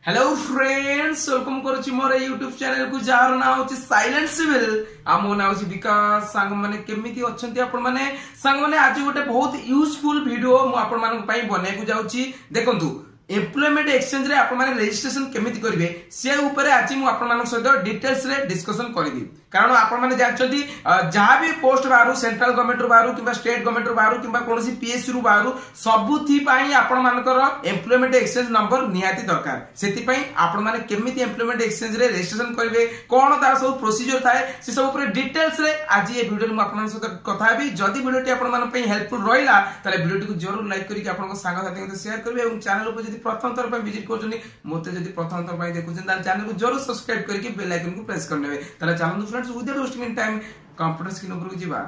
Hello friends, welcome करुच्ची मोर YouTube channel को jar ना होची साइलेंट सिविल आ मो ना होची विकास। सांग माने केमिति अछंती आपण माने सांग माने आज गोटे बहुत यूजफुल वीडियो मु आपण मानन पई बने को जाउची। देखंतु एम्प्लॉयमेंट एक्सचेंज रे आपण माने रजिस्ट्रेशन केमिति करिवे से ऊपर आज मु आपण मानन सहित डिटेल्स रे डिस्कशन करबी। कारण आपण माने जानचंती जहां भी पोस्ट बाहरु सेंट्रल गवर्नमेंट रो बाहरु किबा स्टेट गवर्नमेंट रो बाहरु किबा कोनोसी पीएससी रो बाहरु सबुथि पई आपण मानकर एम्प्लॉयमेंट एक्सचेंज नंबर निहाती दरकार। सेति पई आपण माने केमिति एम्प्लॉयमेंट एक्सचेंज रे रजिस्ट्रेशन करिवे कोन तार सब प्रोसीजर थाए से सब ऊपर डिटेल्स रे आज ये वीडियो मु आपण सहित कथा हेबी। जदि वीडियोटी आपण मान पई हेल्पफुल रहिला ताले वीडियोटी को जरूर लाइक करिके आपण सांग साथी के शेयर करिवे एवं चैनल ऊपर जदि प्रथम थर पई विजिट करजनी मोते जदि प्रथम थर पई देखुछन ताले चैनल को जरूर सब्सक्राइब करके बेल आइकन को प्रेस करनेबे। ताले channel friends without wasting time computer screen ऊपर जीवा।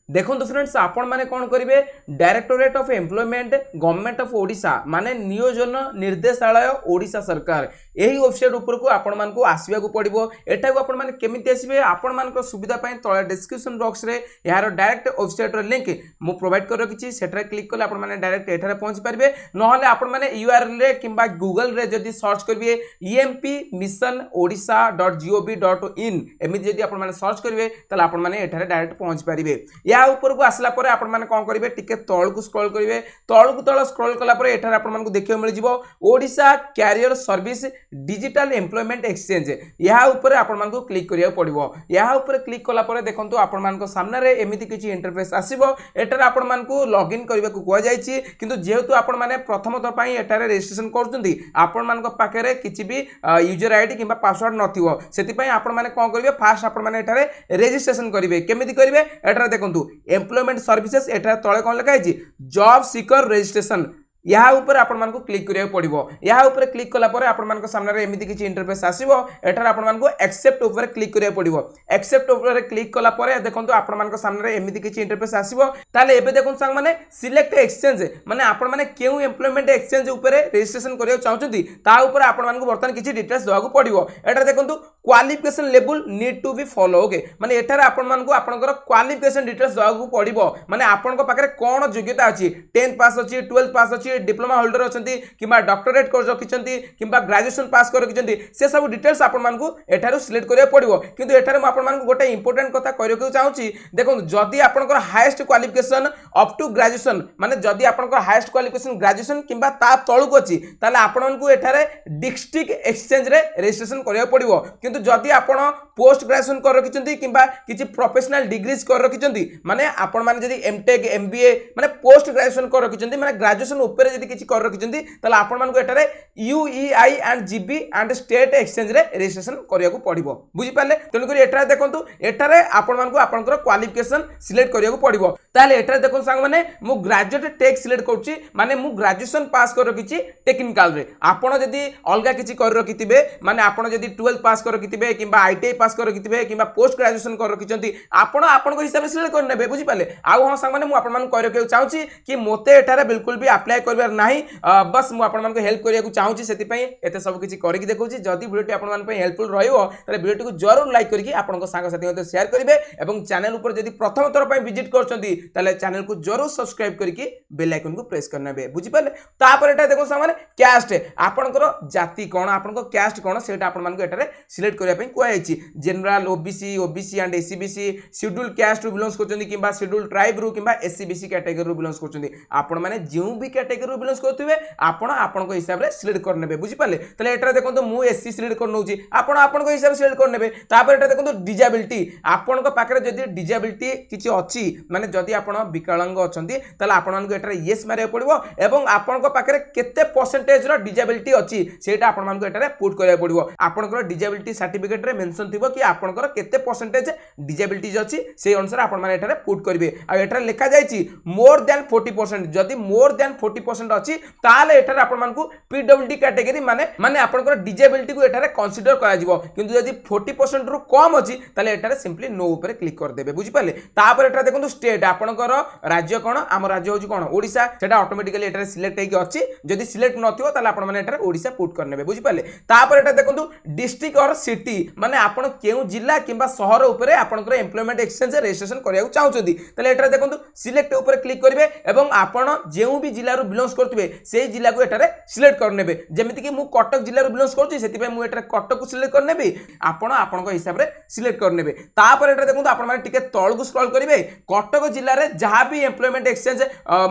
देखो फ्रेंड्स आपण माने कौन करिवे directorate of employment government of Odisha माने नियोजन निर्देशालय ओडिशा सरकार यही वेबसाइट ऊपर को आपण मान को आसीबा को पड़िबो। एटा को आपण माने केमिति आसीबे आपण मान को सुविधा पय तळे डिस्क्रिप्शन बॉक्स रे यार डायरेक्ट वेबसाइट रो लिंक मु प्रोवाइड कर रखिछि। सेटरे क्लिक करले आपण माने डायरेक्ट एठारे पहुंच परिबे। नहले आपण माने यूआरएल रे किबा गूगल रे जदि सर्च करबे empmissionodisha.gov.in एमिति जदि आपण माने सर्च करबे तले आपण माने एठारे डायरेक्ट पहुंच परिबे। या ऊपर को आसला परे आपण माने कोन करिवे टिके तळ को स्क्रॉल करिवे। तळ को तळ स्क्रॉल कला परे एठारे आपण मान को देखियो मिल जिवो Odisha career service digital employment exchange. या ऊपर आपण मान को क्लिक करिया पड़िवो। या ऊपर क्लिक कला परे देखंतु आपण मान को सामने रे एमिति किछि इंटरफेस आसीबो। एठारे आपण मान को लॉगिन करिवे को कोआ जायछि किंतु जेहेतु आपण माने प्रथम तर पई एठारे रजिस्ट्रेशन करचुंदी आपण मान को पाखरे किछि भी यूजर आईडी किबा पासवर्ड नथिवो। सेति पई आपण माने कोन करिवे फास्ट आपण माने एठारे रजिस्ट्रेशन करिवे। केमिति करिवे एठारे देखंतु एम्प्लॉयमेंट सर्विसेज एठारे तळे कोन लिखा है जॉब सीकर रजिस्ट्रेशन। यहाँ ऊपर आपण मान को क्लिक करिया पड़िबो। यहाँ ऊपर क्लिक कला परे आपण मान को सामने रे एमिति किछि इंटरफेस आसीबो। एठार आपण मान को एक्सेप्ट ऊपर क्लिक करिया पड़िबो। एक्सेप्ट ऊपर क्लिक कला परे देखंतु आपण मान को सामने रे एमिति किछि इंटरफेस आसीबो। ताले एबे देखन संग माने सिलेक्ट एक्सचेंज माने आपण माने केउ एम्प्लॉयमेंट एक्सचेंज ऊपर रजिस्ट्रेशन करिया चाहउछंती ता ऊपर आपण मान को बर्तन किछि डिटेल्स देवा को पड़िबो। एठार देखंतु qualification level need to be follow. Okay माने एठार आपण मान को आपनकर क्वालिफिकेशन डिटेल्स देवा को पड़िबो। माने आपण को पाखरे कोन योग्यता अछि 10th पास अछि 12th पास अछि डिप्लोमा होल्डर अछंती किबा डॉक्टरेट कोर्स रखिचंती किबा ग्रेजुएशन पास कर रखिचंती से सब डिटेल्स आपण मान को एठारो सिलेक्ट करिया पड़िबो। किंतु एठारे म आपण मान को गोटे इंपोर्टेंट कथा करियो चाहूची। देखो जदि आपनकर highest qualification up to graduation माने जदि आपनकर हाईएस्ट क्वालिफिकेशन ग्रेजुएशन किबा ता तळुक अछि ताले आपण मान को एठारे डिस्ट्रिक्ट एक्सचेंज रे रजिस्ट्रेशन करिया पड़िबो। किंतु जदि आपण पोस्ट ग्रेजुएशन कर रखिचंती किबा किछि प्रोफेशनल डिग्रीज कर रखिचंती माने आपण माने जदि एमटेक एमबीए माने पोस्ट ग्रेजुएशन कर रखिचंती माने ग्रेजुएशन ऊपर जदि किछि कर रखिचंती ताले आपण मान को एटारे UEI and GB and state exchange रे रजिस्ट्रेशन करिया को पड़िबो। बुझि पाले तनु करी एटारे देखंतु एटारे आपण मान को आपनकर क्वालिफिकेशन सिलेक्ट करिया को पड़िबो। ताले एटारे देखन संग माने मु ग्रेजुएट टेक सिलेक्ट करछि माने मु ग्रेजुएशन पास कर रखिछि टेक्निकल रे। आपण जदि अलगा किछि कर रखितिबे माने आपण जदि 12th पास कर रखितिबे किबा आईटीआई पास कर रखितिबे किबा पोस्ट ग्रेजुएशन कर रखिचंती आपण आपनको हिसाब से सिलेक्ट करनेबे। बुझि पाले आ हम संग माने मु आपण मान करियो के चाहूछि कि मोते एटारे बिल्कुल भी अप्लाई करबार नाही। बस मु आपण मान को हेल्प करिया को चाहूछि सेति पई एते सब किछि करि कि देखौछि। जदि वीडियोटी आपण मान पई हेल्पफुल रहिबो ताले वीडियोटी को जरूर लाइक करिकि आपण को सांग साथी मते शेयर करिवे एवं चैनल ऊपर जदि प्रथम थर पई विजिट करछंती ताले चैनल को जरूर सब्सक्राइब करिकि बेल आइकन को प्रेस करनेबे। बुझि पाले तापर एटा देखो सामाने कास्ट आपनकर जाति कोन आपनको कास्ट कोन सेटा आपण मान को एटारे सिलेक्ट करिया पई कोआइछि। General OBC OBC and SCBC schedule caste रू बिलोंग्स करछंती किबा शेड्यूल ट्राइब रू किबा एससीबीसी कैटेगरी रू बिलोंग्स करछंती आपण माने जेउ भी कैटेगरी रू बिलोंग्स करथिबे आपण आपनको हिसाब रे सिलेक्ट कर नेबे। बुझि पाले तले एटा देखंतु मु एससी सिलेक्ट कर नउची आपण आपनको हिसाब से सिलेक्ट कर नेबे। तापर एटा देखंतु डिजेबिलिटी आपनको पाखरे जदि डिजेबिलिटी किछि अछि माने जदि आपण विकलांग अछंती तले आपण मानको एटा यस मारिया पड़िबो एवं आपनको पाखरे केते परसेंटेज रो डिजेबिलिटी अछि सेटा आपण मानको एटा पुट करिया पड़िबो। आपनको डिजेबिलिटी सर्टिफिकेट रे मेंशन थिबो कि आपनको केते परसेंटेज डिजेबिलिटीज अछि से अनुसार आपण माने एटा पुट करिवे। आ एटा लिखा जायछि मोर देन 40% जदि मोर देन 40% अछि ताले एटा आपण मानको पीडब्ल्यूडी कैटेगरी माने आपनकर डिजेबिलिटी को एटारे कंसीडर करा जिवो। किंतु यदि 40% रु कम अछि ताले एटारे सिंपली नो ऊपर क्लिक कर देबे। बुझि पाले तापर एटा देखंतु स्टेट आपनकर राज्य कोन आम राज्य होछि कोन ओडिसा सेटा ऑटोमेटिकली एटारे सिलेक्ट हेकि अछि। जदि सिलेक्ट नथियो ताले आपण माने एटारे ओडिसा पुट कर नेबे। बुझि पाले तापर एटा देखंतु डिस्ट्रिक्ट और सिटी माने आपण केउ जिला किंबा शहर उपरे आपनकर एम्प्लॉयमेंट एक्सचेंज रजिस्ट्रेशन करिया चाहउछथि तले एटारे देखंतु सिलेक्ट ऊपर क्लिक करिवे एवं आपण जेउ भी जिल्ला रु बिलोंग्स करथिबे सेही जिल्ला को एटारे सिलेक्ट कर नेबे जेमिति कि मु कटक जिल्ला रु बिलोंग्स करछि सेति पे मु एटारे कटक को सिलेक्ट कर नेबे आपण आपनक हिसाब रे सिलेक्ट कर नेबे तापर एटारे देखंतु आपण माने टिके तळ को स्क्रॉल करिवे कटक जिल्ला रे जहा भी एम्प्लॉयमेंट एक्सचेंज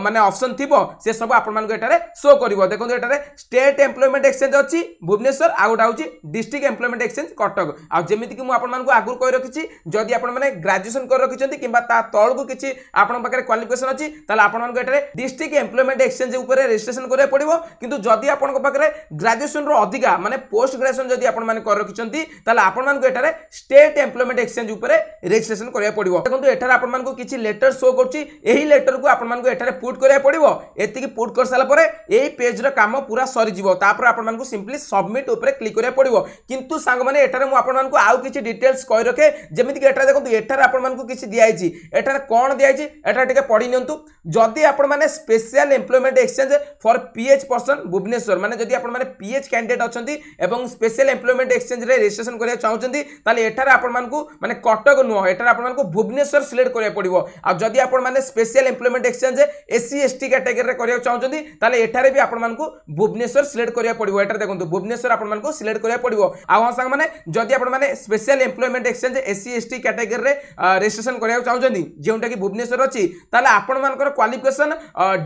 माने ऑप्शन थिबो से सब आपण मानको एटारे शो करिवो देखंतु एटारे स्टेट एम्प्लॉयमेंट एक्सचेंज अछि भुवनेश्वर आ गोटा होछि डिस्ट्रिक्ट एम्प्लॉयमेंट एक्सचेंज कटक आ जेमिति कि मु आपण मानको आगुर कहि रखिछि जदि आपण माने ग्रेजुएशन कर रखिछन्ति किबा ता तळ को किछि आपण पाखरे क्वालिफिकेशन अछि ताले आपण मानको एटारे डिस्ट्रिक्ट एम्प्लॉयमेंट एक्सचेंज ऊपर रजिस्ट्रेशन करिया पड़िबो किंतु जदि आपण पाखरे ग्रेजुएशन रो अधिका माने पोस्ट ग्रेजुएशन जदि आपण माने कर रखिछन्ति ताले आपण मानको एटारे स्टेट एम्प्लॉयमेंट एक्सचेंज ऊपर रजिस्ट्रेशन करिया पड़िबो देखंतु एटारे आपण मानको किछि लेटर शो करछि एही लेटर को आपण मानको एटारे पुट करिया पड़िबो एति कि पुट कर साला परे एही पेज रो काम पूरा सरी जिवो तापर आपण मानको सिंपली सबमिट ऊपर क्लिक करिया पड़िबो किंतु सांग माने एटारे मु आपण मानको आउ किछि डिटेल्स कहि रखे जेमिति कि एटारे देखंतु एटारे आपण मानको किछि दियाइछि एटारे कोन दियाइछि एटारे टिके पढि नियंतु जदि आपण माने special employment exchange for PH person Bhubaneswar माने जदि आपण माने पीएच कैंडिडेट अछंती एवं स्पेशल एम्प्लॉयमेंट एक्सचेंज रे रजिस्ट्रेशन करिया चाहउछंती ताले एटारे आपण मानको माने कटक नुह एटारे आपण मानको भुवनेश्वर सिलेक्ट करिया पड़िबो आ जदि आपण माने special employment exchange SC ST category रे करिया चाहउछंती ताले एटारे भी आपण मानको भुवनेश्वर सिलेक्ट करिया पड़िबो एटारे देखंतु भुवनेश्वर आपण मानको सिलेक्ट करिया पड़िबो आ हा संग माने जदि आपण माने special employment exchange SC ST category रे रजिस्ट्रेशन करिया चाहउछंती जेउटा कि भुवनेश्वर अछि ताले आपण मानकर क्वालिफिकेशन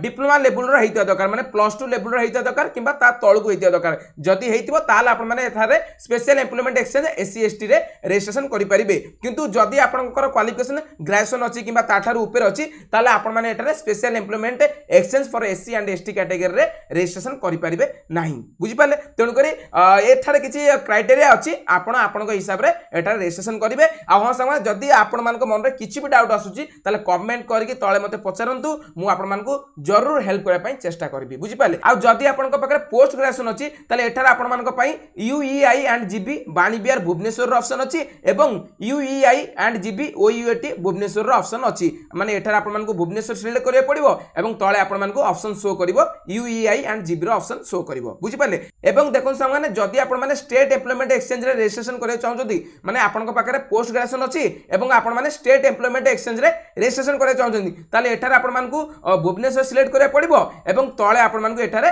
डिप्लोमा लेवल रो हेइता दरकार माने +2 लेवल रो हेइता दरकार किबा ता तळकु हेइता दरकार जदि हेइतिबो ताले आपण माने एथारे special employment exchange SC ST रे रजिस्ट्रेशन करि परिबे किंतु जदि आपनकर क्वालिफिकेशन ग्रेजुएशन अछि किबा ताठार ऊपर अछि ताले आपण माने एथारे special employment exchange for SC and ST category रे रजिस्ट्रेशन करि परिबे नाही बुझि पाले तेनु करी एथारे किछि क्राइटेरिया अछि आपण आपनको हिसाब रे एथारे रजिस्ट्रेशन करिवे आ हा समय जदि आपण मानको मन रे किछि भी डाउट आसुछि ताले कमेंट करके तळे मते पचारंतु मु आपण मानको जरूर हेल्प करे पई चेष्टा करबी बुझि पाले आ जदि आपनको पाखरे पोस्ट ग्रेजुएशन अछि ताले एथारे आपण मानको पई UEI and GB Vanivihar Bhubaneswar रो ऑप्शन अछि एवं UEI and GB OUAT Bhubaneswar रो ऑप्शन अछि माने एथारे आपण मानको भुवनेश्वर सिलेक्ट करिया पड़िबो एवं तळे आपण मानको ऑप्शन शो करिवो यूईआई एंड जीबी रो ऑप्शन शो करिवो बुझि पाले एवं देखन सामाने जदि आपण माने स्टेट एम्प्लॉयमेंट एक्सचेंज रे रजिस्ट्रेशन करिया चाहउछथि माने आपनको पाखरे पोस्ट ग्रेजुएशन अछि एवं आपण माने स्टेट एम्प्लॉयमेंट एक्सचेंज रे रजिस्ट्रेशन करिया चाहउछथि ताले एठारे आपण मानको भुवनेश्वर सिलेक्ट करिया पड़िबो एवं तळे आपण मानको एठारे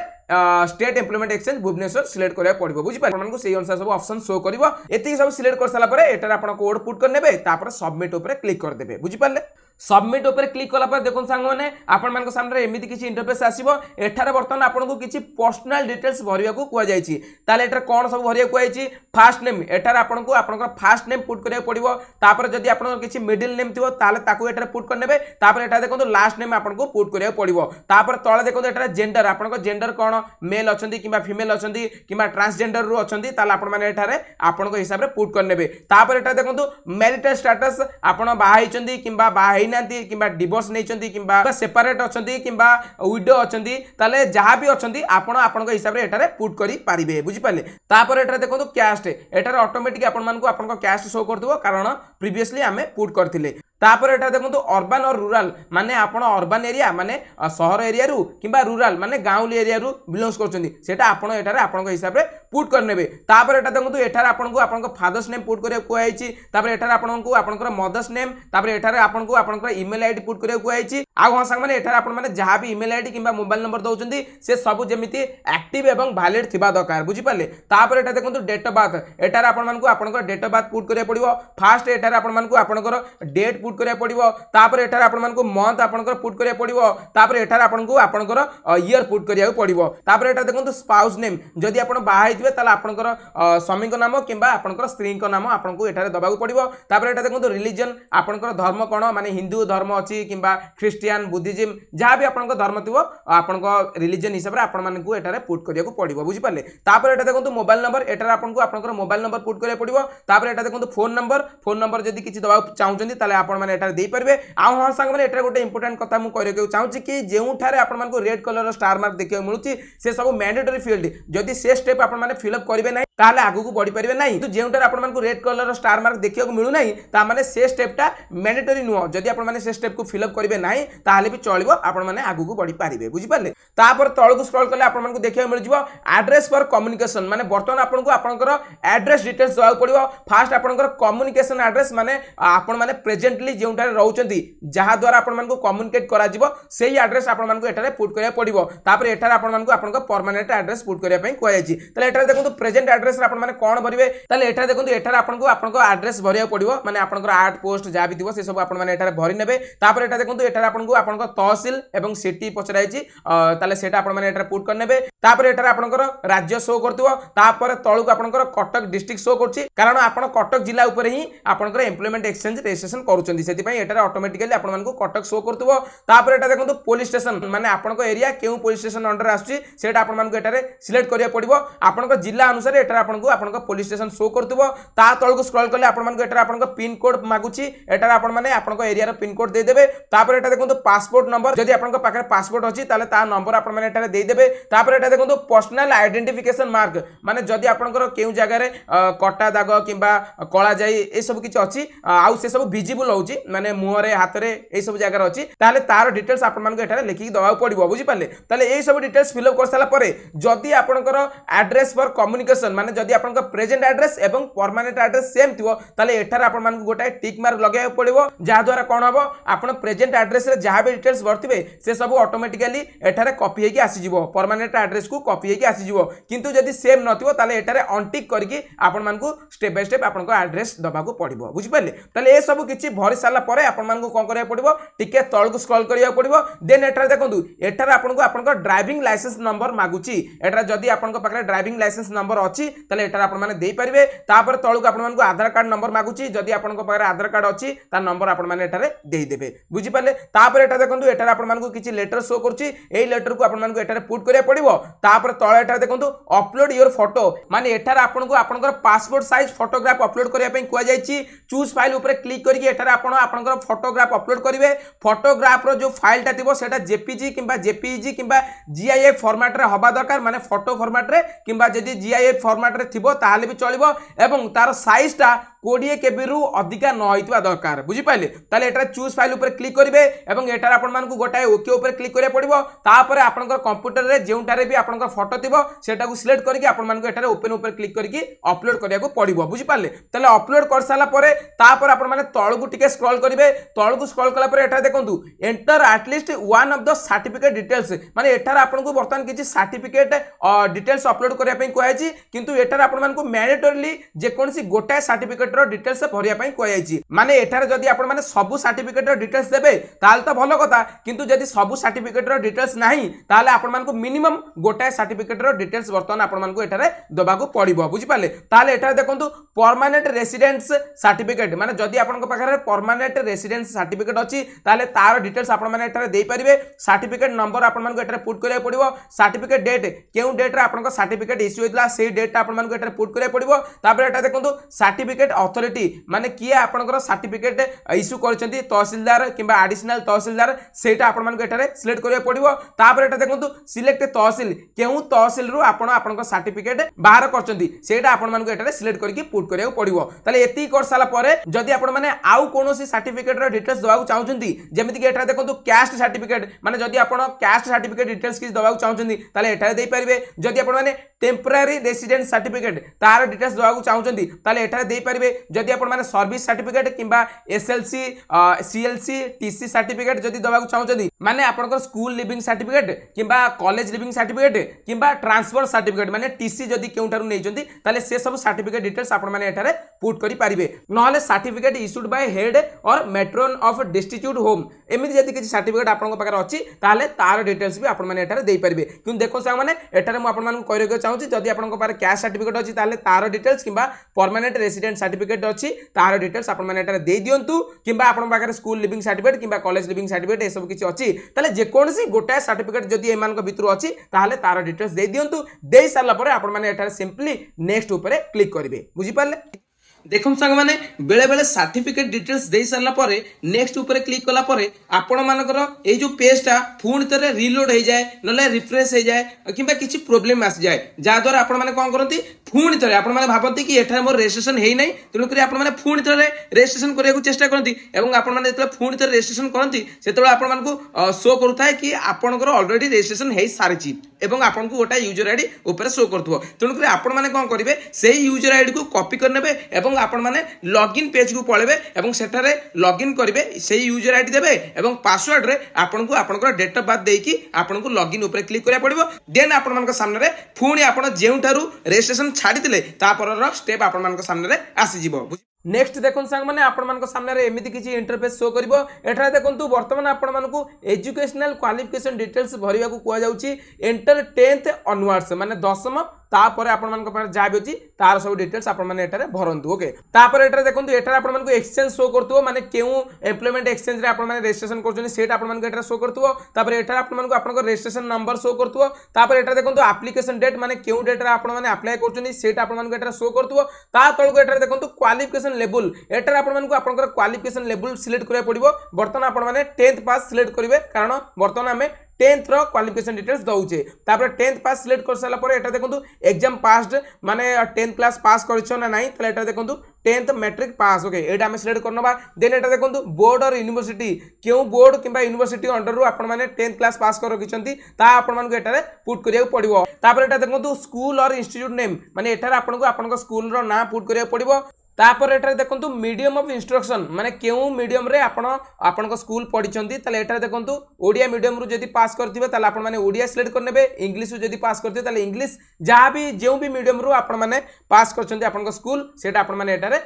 state employment exchange Bhubaneswar select करिया पड़िबो बुझि पाले मानको सेही अनुसार सब ऑप्शन शो करिवो एति सब सिलेक्ट कर साला परे एठारे आपण कोड पुट कर नेबे तापर सबमिट ऊपर क्लिक कर देबे बुझि पाले सबमिट ऊपर क्लिक कला पर देखो सांग माने आपण मानको सामने एमिति किछि इंटरफेस आसीबो एठारे वर्तमान आपनको किछि पर्सनल डिटेल्स भरिया को कुआ जायछि ताले एठारे कोन सब भरिया को आइछि फर्स्ट नेम एठारे आपनको आपनकर फर्स्ट नेम पुट करिया पड़िबो तापर जदि आपनकर किछि मिडिल नेम थिबो ताले ताकू एठारे पुट कर नेबे तापर एठारे देखो लास्ट नेम आपनको पुट करिया पड़िबो तापर तळे देखो एठारे जेंडर आपनको जेंडर कोन मेल अछंती किबा फीमेल अछंती किबा ट्रांसजेंडर रु अछंती ताले आपण माने एठारे आपनको हिसाब रे पुट कर नेबे तापर एठारे देखो मैरिटल स्टेटस आपण बाहा हिचंती किबा बाहा हिनांती किबा डिवोर्स नेचंती किबा सेपरेट अछंती किबा विडो अछंती ताले जहा भी अछंती आपण आपनको हिसाब रे एठारे पुट करि पारिबे बुझि पाले तापर एठारे देखो कास्ट एठारे ऑटोमेटिक आपण मानको आपनको कास्ट शो कर दबो कारण प्रीवियसली हमें पुट करथिले तापर एटा देखो अर्बन और रूरल माने आपण अर्बन एरिया माने शहर एरिया रु किबा रूरल माने गाउली एरिया रु बिलोंग्स करछंती सेटा आपण एटारे आपनको हिसाब रे पुट कर नेबे तापर एटा देखो एटारे आपनको आपनको फादर्स नेम पुट करिया कुआइछि तापर एटारे आपनको आपनकर मदर्स नेम तापर एटारे आपनको आपनकर ईमेल आईडी पुट करिया कुआइछि आ हा संग माने एटारे आपण माने जहा भी ईमेल आईडी किबा मोबाइल नंबर दउचंती से सब जेमिति एक्टिव एवं वैलिड थिबा दरकार बुझि पाले तापर एटा देखो डेट ऑफ बर्थ एटारे आपण मानको आपनकर डेट ऑफ बर्थ पुट करिया पड़िबो फर्स्ट एटारे आपण मानको आपनकर डेट पुट करिया पड़िबो तापर एटारे आपण मानको मंथ आपनकर पुट करिया पड़िबो तापर एटारे आपनको आपनकर ईयर पुट करिया पड़िबो तापर एटा देखो स्पाउस नेम जदि आपण बाहा हिथिबे ताला आपनकर स्वामी को नाम किबा आपनकर स्त्री को नाम आपनको एटारे दबाकू पड़िबो तापर एटा देखो रिलीजन आपनकर धर्म कोन माने हिंदू धर्म अछि किबा क्रिश्चियन बुद्धिज्म जहा भी आपनकर धर्म थिबो आपनकर रिलीजन हिसाब रे आपण मानकू एटारे पुट करिया को पड़िबो बुझि पाले तापर एटा देखो मोबाइल नंबर एटारे आपनको आपनकर मोबाइल नंबर पुट करिया पड़िबो तापर एटा देखो फोन नंबर जदि किछि दबा चाहउचंदी ताले आपण माने एटारे देई परबे आ हा संग माने एटारे गोटे इंपोर्टेंट कथा मु करिया को चाहउची कि जेउ ठारे आपण मानकू रेड कलर स्टार मार्क देखियो मिलुची से सब मैंडेटरी फील्ड जदि से स्टेप आपण माने फिल अप करिवे नै ताहले आगु को बढ़ी पारिबे नाही। तो जेउटार आपण मानकु रेड कलर स्टार मार्क देखियो को मिलु नाही ता माने से स्टेपटा मैंडेटरी नुह। जदि आपण माने से स्टेप को फिल अप करिवे नाही ताहले भी चलिबो, आपण माने आगु को बढ़ी पारिबे। बुझि पारले? तापर तळकु स्क्रॉल करले आपण मानकु देखियो मिल जिवो एड्रेस फॉर कम्युनिकेशन, माने बर्तमान आपण को आपनकर एड्रेस डिटेल्स दवा पड़िबो। फास्ट आपनकर कम्युनिकेशन एड्रेस माने आपण माने प्रेजेंटली जेउटार रहउचंती जहा द्वारा आपण मानकु कम्युनिकेट करा जिवो सेही एड्रेस आपण मानकु एटारे पुट करिया पड़िबो। तापर एटारे आपण मानकु आपनकर परमानेंट एड्रेस पुट करिया पई कोया छि। तले एटारे देखंतु प्रेजेंट एड्रेस रे आपण माने कोन भरिबे। तले एटारे देखंतु एटारे आपनकु आपनकर एड्रेस भरिया पड़िबो, माने आपनकर आर्ट पोस्ट जा भी दिवो से सब आपण माने एटारे भरि नेबे। तापर एटा देखंतु एटारे आपनकु आपनकर तहसील एवं सिटी पचराय छि, तले सेटा आपण माने एटारे पुट कर नेबे। तापर एटारे आपनकर राज्य शो करथिबो। तापर तळुक आपनकर कटक डिस्ट्रिक्ट शो करछि, कारण आपण कटक जिल्ला ऊपर ही आपनकर एम्प्लॉयमेंट एक्सचेंज रजिस्ट्रेशन करूचंदी, सेति पई एटारे ऑटोमेटिकली आपण मानकु कटक शो करथिबो। तापर एटा देखंतु पुलिस स्टेशन, माने आपनकर एरिया केउ पुलिस स्टेशन अंडर आछि सेटा आपण मानकु एटारे सिलेक्ट करिया पड़िबो। आपनकर जिल्ला अनुसार एटारे आपनकु आपनकर पुलिस स्टेशन शो करथिबो। ता तळुक स्क्रॉल करले आपण मानकु एटारे आपनकर पिन कोड मागुछि, एटारे आपण माने आपनकर एरिया रो पिन कोड दे देबे। तापर एटा देखंतु पासपोर्ट नंबर, जदि आपनकर पाखरे पासपोर्ट अछि ताले ता नंबर आपण माने एटारे दे देबे। तापर एटा देखंतु पर्सनल आइडेंटिफिकेशन मार्क, माने जदि आपनकर केउ जगह रे कटा दाग किबा कळा जाई ए सब किछ अछि आउ से सब विजिबल होउछि, माने मुह रे हाथ रे ए सब जगह रे अछि ताले तार डिटेल्स आपण मानकु एटारे लिखि दवा पड़िबो। बुझि पाले? ताले ए सब डिटेल्स फिल अप कर साला परे जदि आपनकर एड्रेस फॉर कम्युनिकेशन, माने जदि आपनकर प्रेजेंट एड्रेस एवं परमानेंट एड्रेस सेम थिवो ताले एटारे आपण मानकु गोटाए टिक मार्क लगाय पड़िबो, जा द्वारा कोन हबो आपण प्रेजेंट एड्रेस रे जहा भी डिटेल्स भरथिबे से सब ऑटोमेटिकली एटारे कॉपी हेकि आसी जिवो, परमानेंट एड्रेस को कॉपी हेकि आसी जिवो। किंतु जदि सेम नथिवो ताले एटारे अनटिक करके आपण मानकु स्टेप बाय स्टेप आपनको एड्रेस दबा को पड़िबो। बुझि पाले? ताले ए सब किछि भरि साला परे आपण मानकु कोन करिया पड़िबो, टिके तळकु स्क्रॉल करिया पड़िबो। देन एटारे देखंतु एटारे आपनको आपनको ड्राइविंग लाइसेंस नंबर मागुची। एटारे जदि आपनको पाखरे ड्राइविंग लाइसेंस नंबर अछि ताले एटारे आपण माने देई परिबे। तापर तळकु आपण मानकु आधार कार्ड नंबर मागुची, जदि आपनको पाखरे आधार कार्ड अछि ता नंबर आपण माने एटारे देई देबे। बुझि पाले? तापर एटा देखंतु एटारे आपण मानकु किछि लेटर शो करछि, एई लेटर को आपण मानकु एटारे पुट करिया पड़िबो। तापर तळे एटारे देखंतु अपलोड योर फोटो, माने एटारे आपनको आपनकर पासपोर्ट साइज फोटोग्राफ अपलोड करिया पई कुआ जायछि। चूज फाइल ऊपर क्लिक करके एटारे आपण आपनकर फोटोग्राफ अपलोड करिवे। फोटोग्राफ रो जो फाइल टा थिबो सेटा जेपीजी किंबा जेपीईजी किंबा जीआईएफ फॉर्मेट रे हबा दरकार, माने फोटो फॉर्मेट रे किंबा जदि जीआईएफ फॉर्मेट रे थिबो ताहाले भी चलिबो एवं तार साइज टा 20 केबी रु अधिका न होइतबा दरकार। बुझि पाइले? ताले एटा चूज फाइल ऊपर क्लिक करिवे एवं एटार आपण मानकु गोटाए ओके ऊपर क्लिक करिया पड़िबो। तापर आपनकर कंप्यूटर रे जेउटारे भी आपनकर फोटो थिबो सेटा को सिलेक्ट करके आपण मानकु एटारे ओपन ऊपर क्लिक करके अपलोड करिया को पड़िबो। बुझि पाले? ताले अपलोड कर साला परे तापर आपण माने तळकु टिके स्क्रॉल करिवे। तळकु स्क्रॉल कला परे एटा देखंतु enter at least one of the certificate details, माने एटार आपनकु बर्तमान किछि सर्टिफिकेट डिटेल्स अपलोड करिया पई कोयाछि, किंतु एटार आपण मानकु मैंडेटरीली जे कोनसी गोटाए सर्टिफिकेट रो डिटेल्स भरिया पई कोयाछि। माने एटार जदि आपण माने सब सर्टिफिकेट रो डिटेल्स देबे ताल तो भलो कथा, किंतु जदि सब सर्टिफिकेट रो डिटेल्स नाही ताले आपण मानकु मिनिमम गोटाए सर्टिफिकेट रो डिटेल्स बर्तमान आपण मानकु एटारे दबा को पड़िबो। बुझि पाले? ताले एटारे देखंतु परमानेंट रेसिडेंस सर्टिफिकेट, माने जदि आपनक पाखरे परमानेंट रेसिडेंस सर्टिफिकेट अछि ताले तार डिटेल्स आपण माने एटारे देई परिबे। सर्टिफिकेट नंबर आपण मानकु एटारे पुट करिया पड़िबो। सर्टिफिकेट डेट केउ डेट रे आपनक सर्टिफिकेट इश्यू होइतला सेही डेट आपण मानकु एटारे पुट करिया पड़िबो। तापर एटा देखंतु सर्टिफिकेट अथॉरिटी, माने किए आपनकर सर्टिफिकेट इश्यू करचंती तहसीलदार किंबा एडिशनल तहसीलदार सेटा आपण मानकु एटारे सिलेक्ट करिया पड़िबो। तापर एटा देखंतु सिलेक्ट तहसील, केउ तहसील रु आपण आपनकर सर्टिफिकेट बाहर करचंती सेटा आपण मानकु एटारे सिलेक्ट करके पुट करिया पड़िबो। ताले एती कर साला परे जदि आपण माने आउ कोनोसी सर्टिफिकेट रो डिटेल्स दबाउ चाहउचंती, जेमिति कि एटा देखंतु कास्ट सर्टिफिकेट, माने जदि आपण कास्ट सर्टिफिकेट डिटेल्स किस दबाउ चाहउचंती ताले एटारे देई परिबे। जदि आपण माने टेम्पररी रेसिडेंट सर्टिफिकेट तार डिटेल्स दबाउ चाहउचंती ताले एटारे देई परिबे। जदि आपण माने सर्विस सर्टिफिकेट किंबा एसएलसी सीएलसी टीसी सर्टिफिकेट जदि दबाउ चाहउचंती, माने आपनकर स्कूल लिविंग सर्टिफिकेट किंबा कॉलेज लिविंग सर्टिफिकेट किंबा ट्रांसफर सर्टिफिकेट, माने टीसी जदि केउटारु नेइचंती ताले से सब सर्टिफिकेट डिटेल्स आपण माने एटारे पुट करि पारिबे। नहले सर्टिफिकेट इश्यूड बाय हेड और मेट्रोन ऑफ डिस्ट्रिक्ट होम, एमिति जदि किछि सर्टिफिकेट आपन पाखरे अछि ताले तार डिटेल्स भी आपण माने एटारे देई परिबे। किंतु देखो सांग माने एटारे मु आपण मानकु कहिरके चाहूछि जदि आपण पाखरे कैश सर्टिफिकेट अछि ताले तार डिटेल्स किंबा परमानेंट रेसिडेंट सर्टिफिकेट अछि तार डिटेल्स आपण माने एटारे देई दियंतु, किंबा आपण पाखरे स्कूल लिविंग सर्टिफिकेट किंबा कॉलेज लिविंग सर्टिफिकेट ए सब किछि अछि ताले जे कोनसी गोटा सर्टिफिकेट जदि एमानक भितरु अछि ताले तार डिटेल्स देई दियंतु। देई साला परे आपण माने एटारे सिंपली नेक्स्ट ऊपर क्लिक करिवे। बुझि पाले? देखो सांग माने बेले बेले सर्टिफिकेट डिटेल्स दे सारा पर नेक्स्ट ऊपर क्लिक कला पर आपण मानकर ए जो पेजटा पुणी थे रिलोड हो जाए ना रिफ्रेश हो जाए कि किसी प्रोब्लेम आसी जाए, जहाद्वारा आपण मैंने कौन करती पुणी थे आप भावती कि एठार मोर रेजिस्ट्रेशन है ना तेणुक पुणी थे रेजिस्ट्रेशन करने चेष्टा करती आपने पुणी थे रेजिस्ट्रेशन करती से आपको शो करूए कि आपंकर अलरेडी रेजिस्ट्रेशन हो सारी एवं आपको गोटा यूजर आईडी ऊपर शो करूँ तेणुक आपण मैंने कौन करेंगे से यूजर आईडी को कॉपी करने और आपण मैंने लॉगिन पेज को पलैबे और सेठारे लॉगिन करेंगे से यूजर आईडी देवे और पासवर्ड रे आपको आपंकर डेट ऑफ बर्थ देकी आपको लॉगिन ऊपर क्लिक करा पड़ो देन आपण सामने पुणी आप जो रेजिस्ट्रेशन छाड़ी तापर स्टेप आपण सामने आसीज। नेक्स्ट देखो सांग मैंने आपण सामने एमती किसी इंटरफेस शो कर देखो बर्तमान आपण एजुकेशनल क्वालिफिकेशन डिटेल्स भरवा को कहुच्छी एंटर 10th ऑनवर्ड्स माने 10th तापर आपण जहाँ भी अच्छी तार सब डिटेल्स आपरे भरतु ओके तापर एटारे देखो एटारे आपको एक्सचेंज शो करथो माने केउ एम्प्लॉयमेंट एक्सचेंज रे आपण रजिस्ट्रेशन करछनी सेट आपन एटारे शो करथो तापर एटारे आपन रजिस्ट्रेशन नंबर शो करथो तापर एटारे देखो एप्लिकेशन डेट माने केउ डेट रे आपण अप्लाई करछनी सेट आपन एटारे शो करथो ता तळको एटारे देखो क्वालिफिकेशन लेवल एटारे आपन क्वालिफिकेशन लेवल सिलेक्ट करिया पड़िबो बर्तमान आपण 10th पास सिलेक्ट करिवे कारण बर्तमान आमे 10th रो क्वालिफिकेशन डिटेल्स दउचे तापर 10th पास सिलेक्ट कर साला पर एटा देखंतु एग्जाम पास्ड माने 10th क्लास पास करछो ना नाही तले एटा देखंतु 10th मैट्रिक पास ओके एटा हम सिलेक्ट करनबा देन एटा देखंतु बोर्ड और यूनिवर्सिटी क्यों बोर्ड किबा यूनिवर्सिटी अंडर रो आपण माने 10th क्लास पास कर रखिसंती ता आपण मानको एटारे पुट करिया पड़िबो तापर एटा देखंतु स्कूल और इंस्टीट्यूट नेम माने एटारे आपनको स्कूल रो नाम पुट करिया पड़िबो तापर एटारे देखंतु मीडियम ऑफ इंस्ट्रक्शन माने केउ मीडियम रे आपण स्कूल पढिचंती तले एटारे देखंतु ओडिया मीडियम रु जदी पास करथिबे तले आपण माने ओडिया सिलेक्ट करनेबे इंग्लिश रु जदी पास करथिबे तले इंग्लिश जहाँ भी जो भी मीडियम रु आपण माने पास करचंती आपण स्कूल सेटा आपण माने एटारे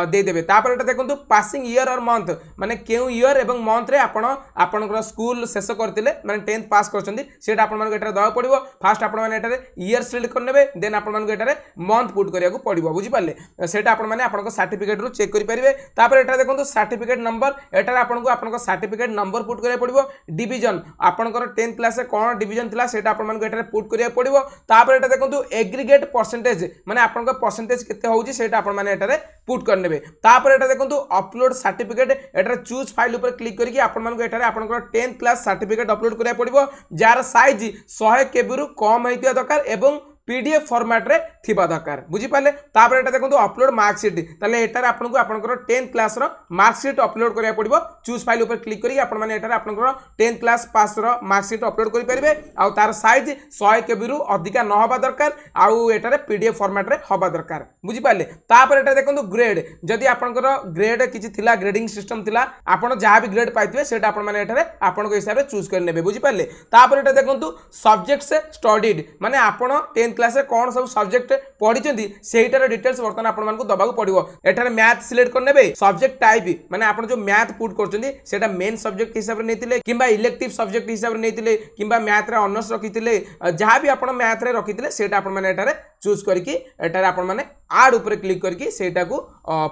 दे देबे तापर एटा देखंतु पासिंग ईयर और मंथ माने केउ ईयर एवं मंथ रे आपण स्कूल शेष करथिले माने 10th पास करचंती सेटा आपण माने एटारे दवा पड़िबो फर्स्ट आपण माने एटारे ईयर सिलेक्ट करनेबे देन आपण माने एटारे मंथ पुट करिया को पड़िबो बुझी पाले सेटा आपण माने सर्टिफिकेट रु चेक करि परिबे तापर एटा देखंतु सर्टिफिकेट नंबर एटा आपनको सर्टिफिकेट नंबर पुट करिया पड़िबो डिवीजन आपनकर 10th क्लास से कोन डिवीजन थिला सेटा आपनको एटा पुट करिया पड़िबो तापर एटा देखंतु एग्रीगेट परसेंटेज माने आपनको परसेंटेज केते होउची सेटा आपण माने एटा पुट करनेबे तापर एटा देखंतु अपलोड सर्टिफिकेट एटा चूज फाइल ऊपर क्लिक करके आपण मानको एटा आपनको 10th क्लास सर्टिफिकेट अपलोड करिया पड़िबो जार साइज 100 केबी रु कम हेतिया दरकार एवं पीडीएफ फॉर्मेट रे थिबा दरकार बुझी पाले तापर एटा देखंतु अपलोड मार्कशीट तले एटार आपनको आपनकर 10th क्लास रो मार्कशीट अपलोड करिया पड़िबो चूज फाइल ऊपर क्लिक करी आपण माने एटार आपनकर 10th क्लास पास रो मार्कशीट अपलोड करि परिबे आ तार साइज 100 केबी रु अधिका न होबा दरकार आ एटार पीडीएफ फॉर्मेट रे होबा दरकार बुझी पाले तापर एटा देखंतु ग्रेड जदी आपनकर ग्रेड किछि थिला ग्रेडिंग सिस्टम थिला आपण जहां भी ग्रेड पाइथिबे सेटा आपण माने एटार आपनको हिसाब रे चूज कर नेबे बुझी पाले तापर एटा देखंतु सब्जेक्ट से स्टडीड माने आपण 10th क्लास रे कोन सब सब्जेक्ट पढिचंती सेटार डिटेल्स वर्तमान आपण मानको दबाको पड़िबो एटारे मैथ सिलेक्ट करनेबे सब्जेक्ट टाइप माने आपण जो मैथ पुट करचंती सेटा मेन सब्जेक्ट हिसाब रे नेतिले किबा इलेक्टिव सब्जेक्ट हिसाब रे नेतिले किबा मैथ रे ऑनर्स रखितिले जहां भी आपण मैथ रे रखितिले सेटा आपण माने एटारे चूज करके एटारे आपण माने आड ऊपर क्लिक करके सेटा को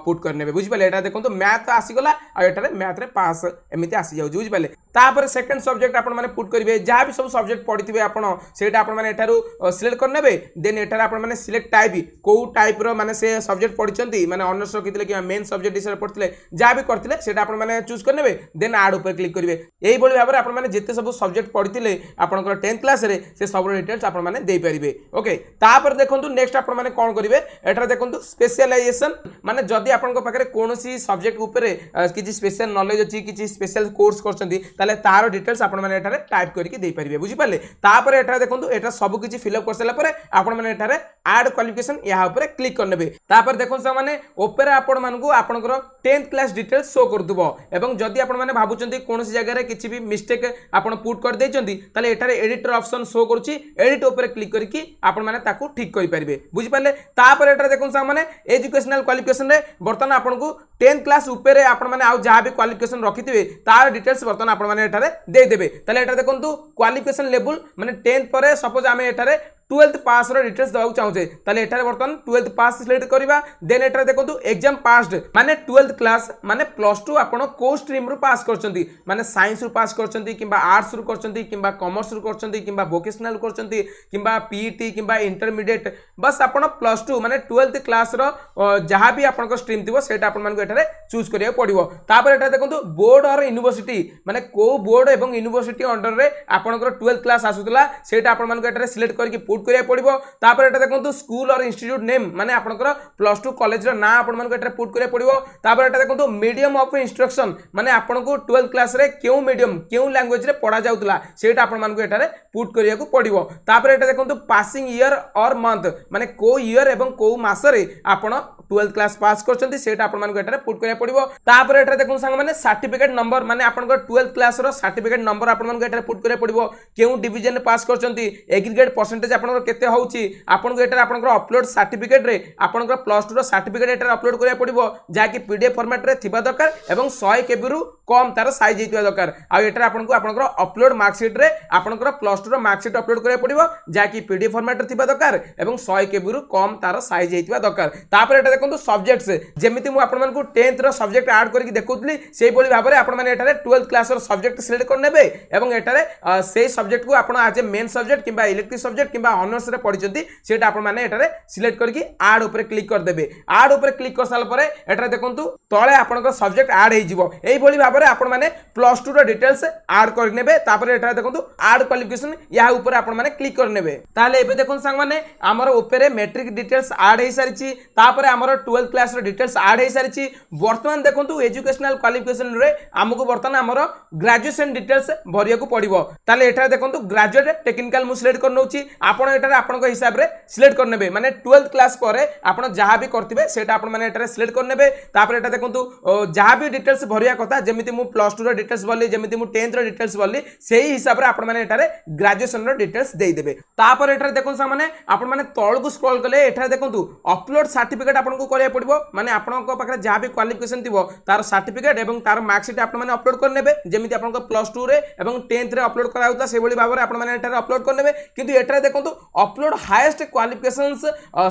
पुट करनेबे बुझि पाले एटा देखंतु मैथ आसी गला आ एटारे मैथ रे पास एमिति आसी जाउ बुझि पाले तापर सेकंड सब्जेक्ट आपण माने पुट करिवे जहां भी सब सब्जेक्ट पढिथिबे आपण सेटा आपण माने एटारु सिलेक्ट करनेबे देन एटारे आपण माने सिलेक्ट टाइप को टाइप रो माने से सब्जेक्ट पढिचंती माने ऑनर्स रखितिले कि मेन सब्जेक्ट हिसाब रे पढिथिले जहां भी करथिले सेटा आपण माने चूज करनेबे देन आड ऊपर क्लिक करिवे एई बोली भाबरे आपण माने जते सब सब्जेक्ट पढिथिले आपनकर 10th क्लास रे से सब डिटेल्स आपण माने देई परिबे ओके तापर देखंतु नेक्स्ट आपण माने कोन करिवे एटारे देखंतु स्पेशलाइजेशन माने जदी आपनको पाखरे कोनोसी सब्जेक्ट ऊपर किछि स्पेशल नॉलेज अछि किछि स्पेशल कोर्स करचंती ताले तार डिटेल्स आपण माने एटारे टाइप करके देई परिबे बुझि पाले तापर एटारे देखंतु एटा सब किछि फिल अप कर सला परे आपण माने एटारे ऐड क्वालिफिकेशन या ऊपर क्लिक करनेबे तापर देखो से माने ऊपर आपण मानकू आपनकर 10th क्लास डिटेल्स शो कर दबो एवं जदी आपण माने भाबुचंती कोनोसी जगह रे किछि भी मिस्टेक आपण पुट कर देचंती ताले एटारे एडिटर ऑप्शन शो करूची एडिट ऊपर क्लिक करके आपण माने ताकू ठीक करि परिबे बुझि पाले तापर एटारे देखो से माने एजुकेशनल क्वालिफिकेशन रे बर्तन आपनकू 10th क्लास ऊपर आपण माने आ जहां भी क्वालिफिकेशन रखिथिबे तार डिटेल्स बर्तन आपण माने एटारे दे देबे ताले एटा देखंतु क्वालिफिकेशन लेवल माने 10th परे सपोज आमे एटारे 12th पास रो डिटेल्स दबाउ चाहूचे ताले एटारे बर्तन 12th पास सिलेक्ट करिबा देन एटारे देखंतु एग्जाम पास्ड माने 12th क्लास माने +2 आपण को स्ट्रीम रो पास करचंती माने साइंस रो पास करचंती किबा आर्ट्स रो करचंती किबा कॉमर्स रो करचंती किबा वोकेशनल करचंती किबा पीईटी किबा इंटरमीडिएट बस आपण +2 माने 12th क्लास रो जहां भी आपण को स्ट्रीम थिबो सेटा आपण मानको एटारे चूज करिया पड़िबो तापर एटा देखंतु बोर्ड और यूनिवर्सिटी माने को बोर्ड एवं यूनिवर्सिटी अंडर रे आपण को 12th क्लास आसुतला सेटा आपण मानको एटारे सिलेक्ट करके पुट करिया पड़िबो तापर एटा देखंतु स्कूल और इंस्टीट्यूट नेम माने आपनकर प्लस 2 कॉलेज रो ना आपन मानको एटा पुट करिया पड़िबो तापर एटा देखंतु मीडियम ऑफ इंस्ट्रक्शन माने आपनको 12th क्लास रे केउ मीडियम केउ लैंग्वेज रे पढ़ा जाउतला सेटा आपन मानको एटारे पुट करिया को पड़िबो तापर एटा देखंतु पासिंग ईयर और मंथ माने को ईयर एवं को मास रे आपन 12th क्लास पास करछंती सेटा आपन मानको एटारे पुट करिया पड़िबो तापर एटा देखंतु संग माने सर्टिफिकेट नंबर माने आपनको 12th क्लास रो सर्टिफिकेट नंबर आपन मानको एटारे पुट करिया पड़िबो केउ डिवीजन रे पास करछंती एग्रीगेट परसेंटेज आपनको केते होउची आपनको एटारे आपनको अपलोड सर्टिफिकेट रे आपनको प्लस 2 रो सर्टिफिकेट एटारे अपलोड करिया पड़िबो जाकी पीडीएफ फॉर्मेट रे थिबा दरकार एवं 100 केबी रु कम तार साइज हेतिबा दरकार आ एटारे आपनको आपनको अपलोड मार्कशीट रे आपनको प्लस 2 रो मार्कशीट अपलोड करिया पड़िबो जाकी पीडीएफ फॉर्मेट रे थिबा दरकार एवं 100 केबी रु कम तार साइज हेतिबा दरकार तापर एटा देखंतु सब्जेक्ट्स जेमिति मु आपन मानकु 10th रो सब्जेक्ट ऐड करके देखौतली सेही बोली भाबरे आपन माने एटारे 12th क्लास रो सब्जेक्ट सिलेक्ट कर नेबे एवं एटारे सेही सब्जेक्ट को आपन आज मेन सब्जेक्ट किबा इलेक्टिव सब्जेक्ट किबा ऑनर्स रे पढिचंती सेटा आपन माने एटारे सिलेक्ट करके ऐड ऊपर क्लिक कर देबे ऐड ऊपर क्लिक कर साल परे एटारे देखंतु तळे आपन सब्जेक्ट ऐड हे जिवो एही बोली भाबरे आपन माने प्लस 2 रो डिटेल्स ऐड कर नेबे तापर एटारे देखंतु ऐड क्वालिफिकेशन या ऊपर आपन माने क्लिक कर नेबे ताले एबे देखंतु संग माने हमर ऊपर मैट्रिक डिटेल्स ऐड हे सारिची तापर हमर 12th क्लास रो डिटेल्स ऐड हे सारिची वर्तमान देखंतु एजुकेशनल क्वालिफिकेशन रे हमकु वर्तमान हमर ग्रेजुएशन डिटेल्स भरिया को पड़िबो ताले एटारे देखंतु ग्रेजुएट टेक्निकल मु सिलेक्ट कर नउची आपन एटारे आपन को हिसाब रे सिलेक्ट कर नेबे माने 12th क्लास परे आपन जहा भी करथिबे सेटा आपन माने एटारे सिलेक्ट कर नेबे तापर एटा देखंतु जहा भी डिटेल्स भरिया कथा जेमिति मु प्लस 2 रो डिटेल्स बोली जेमिति मु 10th रो डिटेल्स बोली सेही हिसाब रे आपन माने एटारे ग्रेजुएशन रो डिटेल्स देई देबे तापर एटारे देखंतु माने आपन माने तळ को स्क्रॉल करले एटारे देखंतु अपलोड सर्टिफिकेट आपन को करिया पड़िबो माने आपन को पाखरे जहा भी क्वालिफिकेशन थिबो तार सर्टिफिकेट एवं तार मार्कशीट आपन माने अपलोड कर नेबे जेमिति आपन को प्लस 2 रे एवं 10th रे अपलोड कराउता से बोली भाबरे आपन माने एटारे अपलोड कर नेबे किंतु एटारे देखंतु upload highest qualifications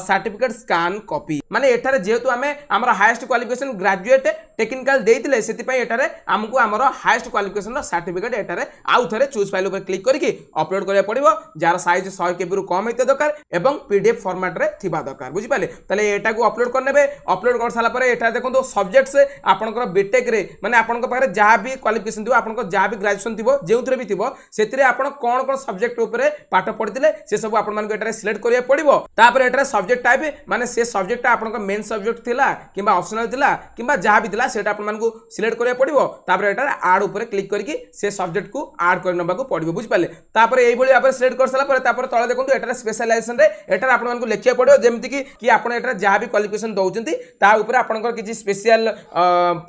certificate scan copy माने एटारे जेहेतु हमें हमर हाईएस्ट क्वालिफिकेशन ग्रेजुएट टेक्निकल देइतिले सेति पई एटारे हमकु हमर हाईएस्ट क्वालिफिकेशन रो सर्टिफिकेट एटारे आउ थरे चूज फाइल ऊपर क्लिक करके अपलोड करिया पड़िबो जार साइज 100 केबी रु कम हेते दरकार एवं पीडीएफ फॉर्मेट रे थिबा दरकार बुझि पाले तले एटा को अपलोड कर नेबे अपलोड कर साला परे एटा देखंतु सब्जेक्ट्स आपनकर बीटेक रे माने आपनकर पारे जहा भी क्वालिफिकेशन दिबो आपनकर जहा भी ग्रेजुएशन दिबो जेउथरे भी दिबो सेतिरे आपन कोन कोन सब्जेक्ट ऊपर पाठ पढितिले से सब आपन मानको एटारे सिलेक्ट करिया पड़िबो तापर एटारे सब्जेक्ट टाइप माने से सब्जेक्ट आपनकर मेन सब्जेक्ट थिला किबा ऑप्शनल थिला किबा जहा भी थिला सेटा आपन मानको सिलेक्ट करिया पड़िबो तापर एटारे ऐड ऊपर क्लिक करके से सब्जेक्ट को ऐड कर नबा को पड़िबो बुझ पाले तापर एई बोली आपन सिलेक्ट कर साला परे तापर तळे देखंतु एटारे स्पेशलाइजेशन रे एटारे आपन मानको लेखिया पड़िबो जेमति कि आपन एटारे जहा भी क्वालिफिकेशन दउचंती ता ऊपर आपनकर किछि स्पेशल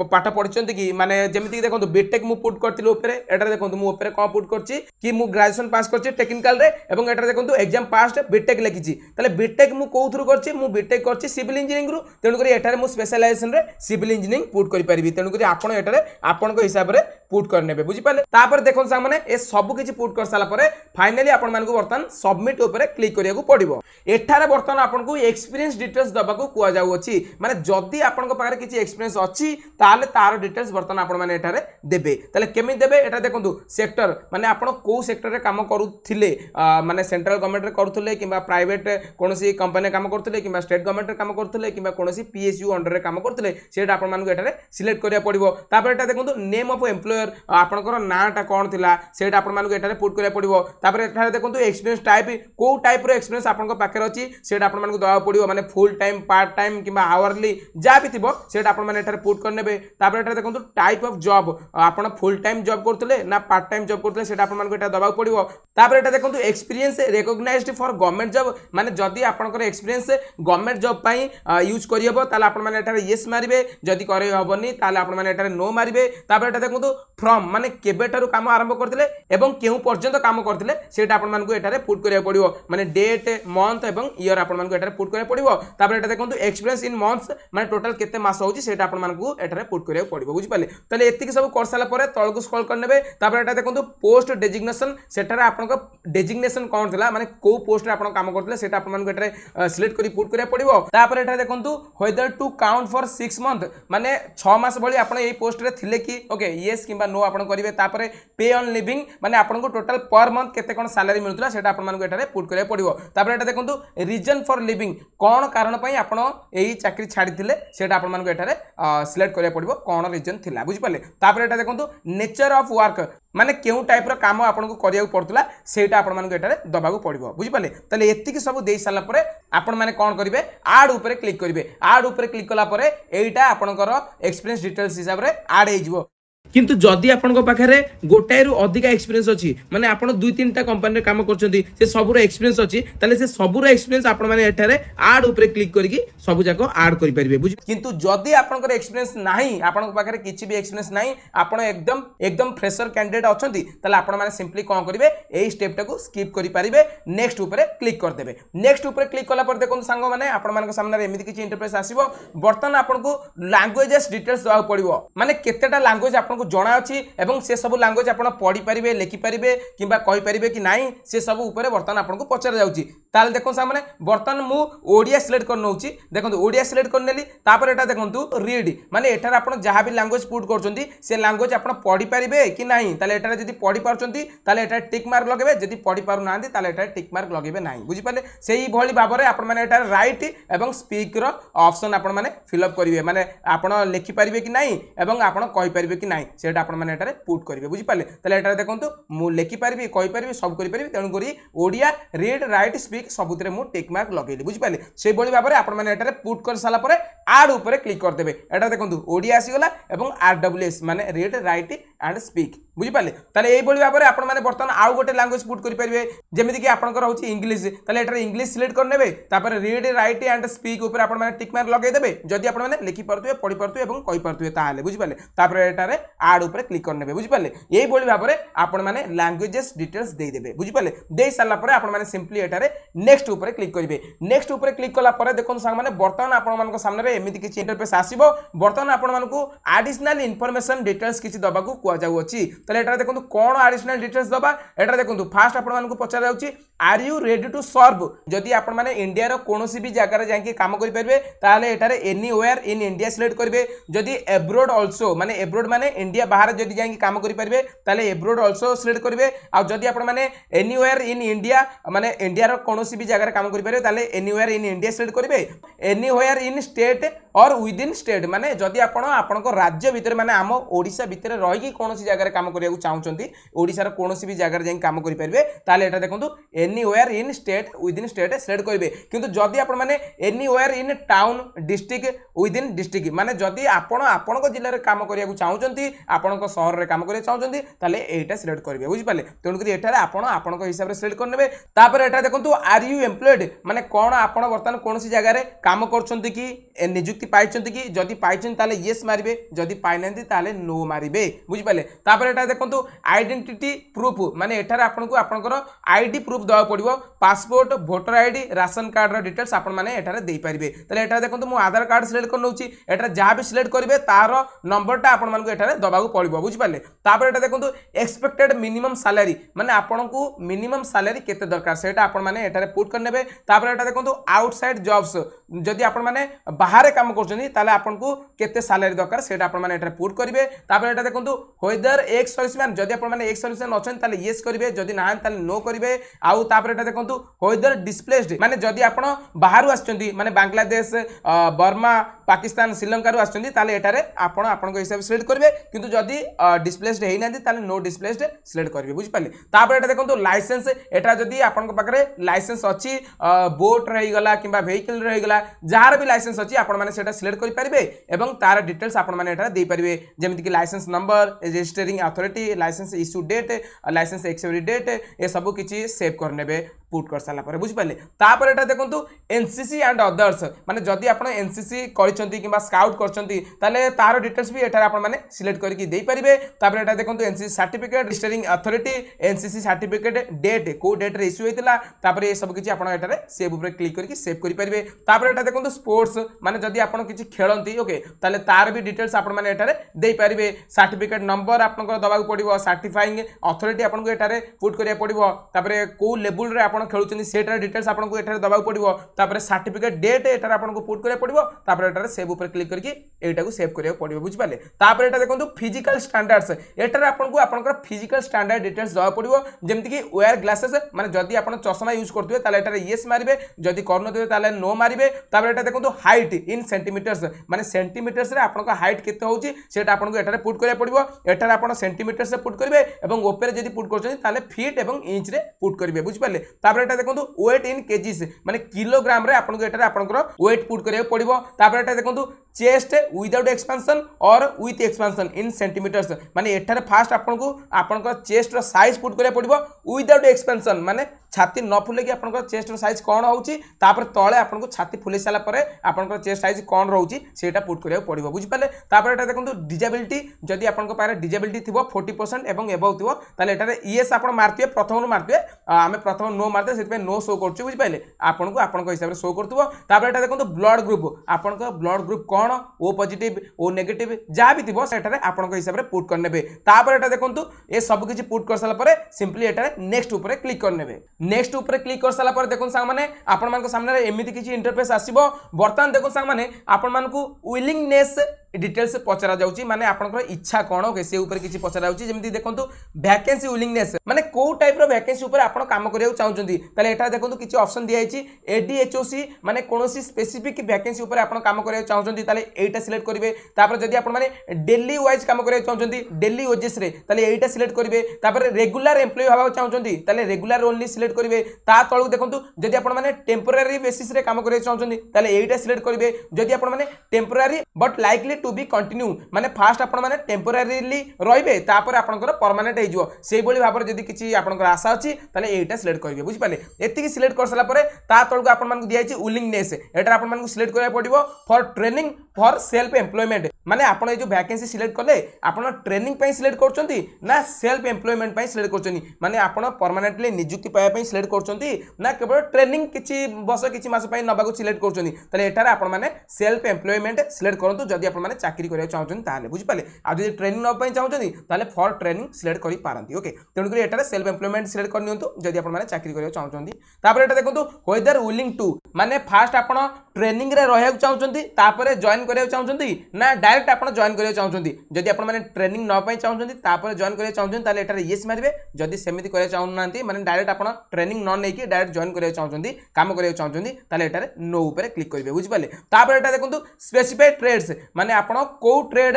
पाठ पढिचंती कि माने जेमति कि देखंतु बीटेक मु पुट करतिलो ऊपर एटारे देखंतु मु ऊपर कोन पुट करछि कि मु ग्रेजुएशन पास करछि टेक्निकल रे एवं एटारे देखंतु एग्जाम पास बीटेक लेखिछि तले बीटेक मु को थ्रू करछि मु बीटेक करछि सिविल इंजीनियरिंग रु तेनु करी एटारे मु स्पेशलाइजेशन रे सिविल इंजीनियरिंग पुट करि परिबि तेनु करी आपन एटारे आपन को हिसाब रे पुट कर नेबे बुझि पाले तापर देखन सा माने ए सब किछि पुट कर साला परे फाइनली आपन मानको वर्तमान सबमिट ऊपर क्लिक करिया को पड़िबो एठारे वर्तमान आपन को एक्सपीरियंस डिटेल्स दबा को कुआ जाउ अछि माने जदी आपन को पाखरे किछि एक्सपीरियंस अछि ताले तार डिटेल्स वर्तमान आपन माने एठारे देबे ताले केमि देबे एटा देखंतु सेक्टर माने आपन को सेक्टर रे काम करूथिले माने सेंट्रल गवर्नमेंट रे करूथिले किबा प्राइवेट कोनोसी कंपनी काम करूथिले किबा स्टेट गवर्नमेंट रे काम करूथिले किबा कोनोसी पीएसयू अंडर रे काम करूथिले सेटा आपन मानको एठारे सिलेक्ट करिया पड़िबो तापर एटा देखंतु नेम ऑफ एम्प्लॉयर आपनकर नाटा कोन थिला सेटा आपन मानको एठारे पुट करिया पड़िबो तापर एठारे देखंतु एक्सपीरियंस टाइप को टाइप रो एक्सपीरियंस आपन को पाखरे अछि सेटा आपन मानको दवा पड़िबो माने फुल टाइम पार्ट टाइम किबा आवरली जा भी थिबो सेटा आपन माने एठारे पुट कर नेबे तापर एठारे देखंतु टाइप ऑफ जॉब आपन फुल टाइम जॉब करथले ना पार्ट टाइम जॉब करथले सेटा आपन मानको एटा दवा पड़िबो तापर एटा देखंतु experience recognized for government job माने जदी आपनकर एक्सपीरियंस गवर्नमेंट जॉब पई यूज करियबो ताले आपन माने एठारे यस मारिबे जदी करे हबनी ताले आपन माने एठारे नो मारिबे तापर एटा देखंतु फ्रॉम माने केबेटारु काम आरंभ करथले एवं केउ पर्यंत काम करथले सेटा आपन मानको एठारे पुट करिया पड़िबो माने डेट मंथ एवं ईयर आपन मानको एठारे पुट करिया पड़िबो तापर एटा देखंतु एक्सपीरियंस इन मंथ्स माने टोटल केते मास होची सेटा आपन मानको एठारे पुट करिया पड़िबो बुझि पाले तले एतिक सब कर साला परे तळकु स्क्रॉल कर नेबे तापर एटा देखंतु पोस्ट डेजिग्नेशन सेटारे आपनको डेजिग्नेशन कोन थिला माने को पोस्ट रे आपन काम करथले सेटा आपन मानको एठारे सिलेक्ट करी पुट करिया पड़िबो तापर एठारे देखंतु whether to count for 6 month माने 6 मास भली आपन एई पोस्ट रे थिले कि ओके यस किबा नो आपण करेंगे तापर पे ऑन लिविंग माने आपन को टोटल पर मंथ केते कोन सैलरी मिलुतला सेटा आपण मानको एटारे पुट करिया पड़िबो तापर एटा देखंतु रीजन फॉर लिविंग कोन कारण पई आपण एही चाकरी छाड़ी थिले सेटा आपण मानको एटारे सिलेक्ट करिया पड़िबो कोन रीजन थिला बुझि पाले तापर एटा देखंतु नेचर ऑफ वर्क माने केउ टाइप रो काम आपण को करिया पड़तला सेटा आपण मानको एटारे दबा को पड़िबो बुझि पाले तले एत्ति सब देई साला परे आपण माने कोन करिवे ऐड ऊपर क्लिक करिवे ऐड ऊपर क्लिक कला परे एटा आपनकर एक्सपीरियंस डिटेल्स हिसाब रे ऐड हे जिवो किंतु जदि आपण पाखे गोटाए रु अधिक एक्सपीरियंस अच्छी माने आपण दुई तीन टा कंपनी काम करछंती से सबुर एक्सपीरियंस अच्छी ताले से सबुर एक्सपीरियंस आपण माने एठारे ऐड ऊपर क्लिक करके सब जाको ऐड करि परिबे बुझ किंतु जदि आपनकर एक्सपीरियंस नाही आपण पाखे किछि भी एक्सपीरियंस नाही आपण एकदम फ्रेशर कैंडिडेट अछंती ताले आपण माने सिंपली कोन करिवे एई स्टेप टाको स्किप करि परिबे नेक्स्ट ऊपर क्लिक कर देबे नेक्स्ट ऊपर क्लिक कला पर देखो सांग माने आपण मानक सामने एमिति किछि इंटरफेस आसीबो बर्तन आपण को लैंग्वेजेस डिटेल्स दवा पड़िबो माने केतेटा लैंग्वेज आपण को जणा अछि एवं से सब लैंग्वेज आपण पढ़ी परिबे लिखि परिबे किबा कहि परिबे कि नाही से सब ऊपर बर्तन आपण को पचर जाउची ताल देखो सामने बर्तन मु ओडिया सिलेक्ट कर नउची देखो ओडिया सिलेक्ट कर नेली तापर एटा देखंतु रीड माने एठार आपण जहां भी लैंग्वेज पुट करचंती से लैंग्वेज आपण पढ़ी परिबे कि नाही ताले एठार जदी पढ़ी पारचंती ताले एटा टिक मार्क लगेबे जदी पढ़ी पारु नांती ताले एटा टिक मार्क लगेबे नाही बुझि पाले सेही भली भाबरे आपण माने एटा राइट एवं स्पीक रो ऑप्शन आपण माने फिल अप करिवे माने आपण लिखि परिबे कि नाही एवं आपण कहि परिबे कि नाही सेटा आपण माने एटारे पुट करिवे बुझि पाले ताले एटारे देखंतु मु लिखि परिबे कहि परिबे सब करि परिबे तेनु करी ओडिया रीड राइट स्पीक सबुतरे मु टिक मार्क लगेली बुझि पाले से भली भाबरे आपण माने एटारे पुट कर साला परे ऐड ऊपर क्लिक कर देबे एटा देखंतु ओडिया आसी गला एवं आरडब्ल्यूएस माने रीड राइट एंड स्पीक बुझि पाले ताले एई भली भाबरे आपण माने बर्तन आउ गोटे लैंग्वेज पुट करि परिबे जेमिति कि आपनकर होची इंग्लिश ताले एटारे इंग्लिश सिलेक्ट कर नेबे तापर रीड राइट एंड स्पीक ऊपर आपण माने टिक मार्क लगे देबे जदि आपण माने लिखि परतुए पढि परतुए एवं कहि परतुए ताहाले बुझि पाले तापर एटारे ऐड ऊपर क्लिक कर नेबे बुझि पाले एई भली भाबरे आपण माने लैंग्वेजेस डिटेल्स देई देबे बुझि पाले देई साला परे आपण माने सिंपली एटारे नेक्स्ट ऊपर क्लिक करिवे नेक्स्ट ऊपर क्लिक कला परे देखन संग माने बर्तन आपण मानको सामने रे एमिति किछि इंटरफेस आसीबो बर्तन आपण मानको एडिशनल इंफॉर्मेशन डिटेल्स किछि दबाकू कुआ जाउ अछि तले एटा देखंतु कोन एडिशनल डिटेल्स दबा एटा देखंतु फास्ट आपण मानको पछा जाउछि are you ready to serve जदि आपण माने इंडिया रो कोनोसी भी जगह रे जाके काम करि परबे ताले एटारे एनीवेयर इन इंडिया सिलेक्ट करबे जदि एब्रोड आल्सो माने एब्रोड माने इंडिया बाहर जदि जाके काम करि परबे ताले एब्रोड आल्सो सिलेक्ट करबे आ जदि आपण माने एनीवेयर इन इंडिया माने इंडिया रो कोनोसी भी जगह रे काम करि परबे ताले एनीवेयर इन इंडिया सिलेक्ट करबे एनीवेयर इन स्टेट और विद इन स्टेट माने जदि आपण आपनको राज्य भितर माने आम ओडिसा भितर रही कि कोनोसी जगह रे काम करिया चाहउचंती ओडिसा रो कोनोसी भी जगह रे जाके काम करि परबे ताले एटा देखंतु anywhere in state with in state select करबे किंतु जदि आपण माने anywhere in town district with in district माने जदि आपण आपनको जिल्ला रे काम करिया चाहउचंती आपनको शहर रे काम करिया चाहउचंती ताले एटा सिलेक्ट करबे बुझि पाले तेनु करी एटा रे आपण आपनको हिसाब रे सिलेक्ट करनेबे तापर एटा देखंतु आर यू एम्प्लॉयड माने कोन आपण वर्तमान कोनोसी जगह रे काम करचंती कि नियुक्ति पाइचंती कि जदि पाइचंती ताले यस मारिबे जदि पाइनंती ताले नो मारिबे बुझि पाले तापर एटा देखंतु आइडेंटिटी प्रूफ माने एटारे आपनको आपनकर आईडी प्रूफ दवा पड़िबो passport voter ID ration card रो डिटेल्स आपण माने एटारे देई परिबे ताले एटा देखंतु मु आधार कार्ड सिलेक्ट कर नउची एटा जहा भी सिलेक्ट करिवे तार नंबरटा आपण मानको एटारे दबागु पड़िबो बुझि पाले तापर एटा देखंतु एक्सपेक्टेड मिनिमम सैलरी माने आपनको मिनिमम सैलरी केते दरकार सेटा आपण माने एटारे पुट कर नेबे तापर एटा देखंतु आउटसाइड जॉब्स जदि आपण माने बाहर काम करचनी ताले आपनको केते सैलरी दरकार सेटा आपण माने एटारे पुट करिवे तापर एटा देखंतु वेदर एक्स सर्विसमैन जदि आपण माने एक्स सर्विसमैन अछन ताले यस करिवे जदि ना ताले नो करिवे आउ तापर एटा देखंतु वेदर डिस्प्लेस्ड माने जदि आपण बाहर आछचंती माने बांग्लादेश बर्मा पाकिस्तान श्रीलंका रु आछचंती ताले एटारे आपण आपनको हिसाब सिलेक्ट करिवे किंतु जदि डिस्प्लेस्ड हेइ नांती ताले नो डिस्प्लेस्ड सिलेक्ट करिवे बुझि पाले तापर एटा देखंतु लाइसेंस एटा जदि आपनको पाखरे लाइसेंस अछि बोट रहि गला किबा व्हीकल रहि गला जार भी लाइसेंस अछि आपण माने सेटा सिलेक्ट करि परिबे एवं तार डिटेल्स आपण माने एटा देई परिबे जेमिति कि license number registering authority license issue date license expiry date ए सब किछि सेव करनेबे पुट कर साला परे बुझि पाले तापर एटा देखंतु एनसीसी एंड अदर्स माने जदि आपण एनसीसी करिसंती किबा स्काउट करसंती ताले तार डिटेल्स भी एटा आपण माने सिलेक्ट करके देई परिबे तापर एटा देखंतु NCC certificate registering authority NCC certificate date को डेट रे इश्यू हेतिला तापर ए सब किछि आपण एटा रे सेव ऊपर क्लिक करके सेव करि परिबे तापर एटा देखंतु स्पोर्ट्स माने जदि आपण किछि खेलंती ओके ताले तार भी डिटेल्स आपण माने एटा रे देई परिबे सर्टिफिकेट नंबर आपण को दबाक पड़िबो सर्टिफाइंग अथॉरिटी आपण को एटा रे पुट करिया पड़िबो तापर को लेवल रे आपण खेलुचनी सेटार डिटेल्स आपण को एटा रे दबाक पड़िबो तापर सर्टिफिकेट डेट एटा रे आपण को पुट करिया पड़िबो तापर एटा रे सेव ऊपर क्लिक करके एटा को सेव करिया पड़िबो बुझ पाले तापर एटा देखंतु फिजिकल स्टैंडर्ड्स एटार आपनको आपनकर फिजिकल स्टैंडर्ड डिटेल्स दवा पड़िबो जेमति कि वेयर ग्लासेस माने जदी आपण चश्मा यूज करथुबे ताले एटार यस मारिबे जदी करनथुबे ताले नो मारिबे तापर एटा देखंतु हाइट इन सेंटीमीटर्स माने सेंटीमीटर्स रे आपनका हाइट केते होउची सेटा आपनको एटारे पुट करिया पड़िबो एटार आपण सेंटीमीटर्स से पुट करिवे एवं ओपेरे जदी पुट करछन ताले फीट एवं इंच रे पुट करिवे बुझ पाले तापर एटा देखंतु वेट इन केजीस माने किलोग्राम रे आपनको एटारे आपनकर वेट पुट करिया पड़िबो तापर एटा देखंतु चेस्ट विदाउट एक्सपेंशन और विथ एक्सपेंशन इन सेंटीमीटर्स माने एठारे फास्ट आपनको आपनकर चेस्ट रो साइज पुट करिया पड़िबो विदाउट एक्सपेंशन माने छाती न फुले कि आपनकर चेस्ट रो साइज कोन होउची तापर तळे आपनको छाती फुले साला परे आपनकर चेस्ट साइज कोन रहउची सेटा पुट करिया पड़िबो बुझ पाले तापर एटा देखंतु डिजेबिलिटी जदी आपनको पारे डिजेबिलिटी थिबो 40% एवं एबव थिबो ताले एटारे यस आपण मारतिए प्रथम मारतिए आमे प्रथम नो मारते सेति पे नो शो करछु बुझ पाले आपनको आपनको हिसाब रे शो करथुबो तापर एटा देखंतु ब्लड ग्रुप आपनको ब्लड ग्रुप कोन ओ पॉजिटिव ओ नेगेटिव जा भी थिबो सेटारे आपनको हिसाब रे पुट करनेबे तापर एटा देखंतु ए सब किछि पुट कर साला परे सिंपली एटारे नेक्स्ट ऊपर क्लिक करनेबे नेक्स्ट ऊपर क्लिक कर साला पर देखो सांग माने आपण मान को सामने एमिति किछि इंटरफेस आसीबो वर्तमान देखो सांग माने आपण मान को विलिंगनेस डिटेल्स पचरा जाउची माने आपनकर इच्छा कोन के से ऊपर किछि पचरा जाउची जेमति देखंतु वैकेंसी विलिंगनेस माने को टाइप रो वैकेंसी ऊपर आपण काम करिया चाहउचंती ताले एटा देखंतु किछि ऑप्शन दिया आइची एडीएचओसी माने कोनोसी स्पेसिफिक वैकेंसी ऊपर आपण काम करिया चाहउचंती ताले एटा सिलेक्ट करिवे तापर जदी आपण माने डेली वाइज काम करिया चाहउचंती डेली वेजेस रे ताले एटा सिलेक्ट करिवे तापर रेगुलर एम्प्लॉय होबा चाहउचंती ताले रेगुलर ओनली सिलेक्ट करिवे ता तळु देखंतु जदी आपण माने टेम्पररी बेसिस रे काम करिया चाहउचंती ताले एटा सिलेक्ट करिवे जदी आपण माने temporary but likely to be continue माने फास्ट आपण माने टेम्पररीली रहिबे तापर आपनकर परमानेंट हेजो सेही बोली भाबर जदी किछि आपनकर आशा अछि ताले एटा सिलेक्ट करिवे बुझि पाले एतिकी सिलेक्ट कर सला परे ता तळको आपण मानकु दियाछि विलिंगनेस एटा आपण मानकु सिलेक्ट करिया पडिबो for training for self employment माने आपण ए जो वैकेंसी सिलेक्ट करले आपण ट्रेनिंग पई सिलेक्ट करचंती ना सेल्फ एम्प्लॉयमेंट पई सिलेक्ट करचंती माने आपण परमानेंटली नियुक्ति पाया पई सिलेक्ट करचंती ना केवल ट्रेनिंग किछि वर्ष किछि मास पई नबाकु सिलेक्ट करचंती ताले एटारे आपण माने सेल्फ एम्प्लॉयमेंट सिलेक्ट करंतु जदी आपण माने चाकरी करिया चाहउचंती ताले बुझि पाले आ जदी ट्रेनिंग न पई चाहउचंती ताले फॉर ट्रेनिंग सिलेक्ट करि पारंती ओके तेनु करी एटारे सेल्फ एम्प्लॉयमेंट सिलेक्ट करनियंतु जदी आपण माने चाकरी करिया चाहउचंती तापर एटा देखंतु वेदर विलिंग टू माने फास्ट आपण ट्रेनिंग रे रहया चाहउचंती तापर जॉइन करिया चाहउचंती ना डायरेक्ट आपण जॉइन करिया चाहउचंती जदी आपण माने ट्रेनिंग न पई चाहउचंती तापर जॉइन करिया चाहउचंती ताले एटारे यस मारिबे जदी सेमिति करिया चाहउनांती माने डायरेक्ट आपण ट्रेनिंग न नै कि डायरेक्ट जॉइन करिया चाहउचंती काम करिया चाहउचंती ताले एटारे नो ऊपर क्लिक करिवे बुझि पाले तापर एटा देखंतु स्पेसिफाइड ट्रेड्स माने आपण को ट्रेड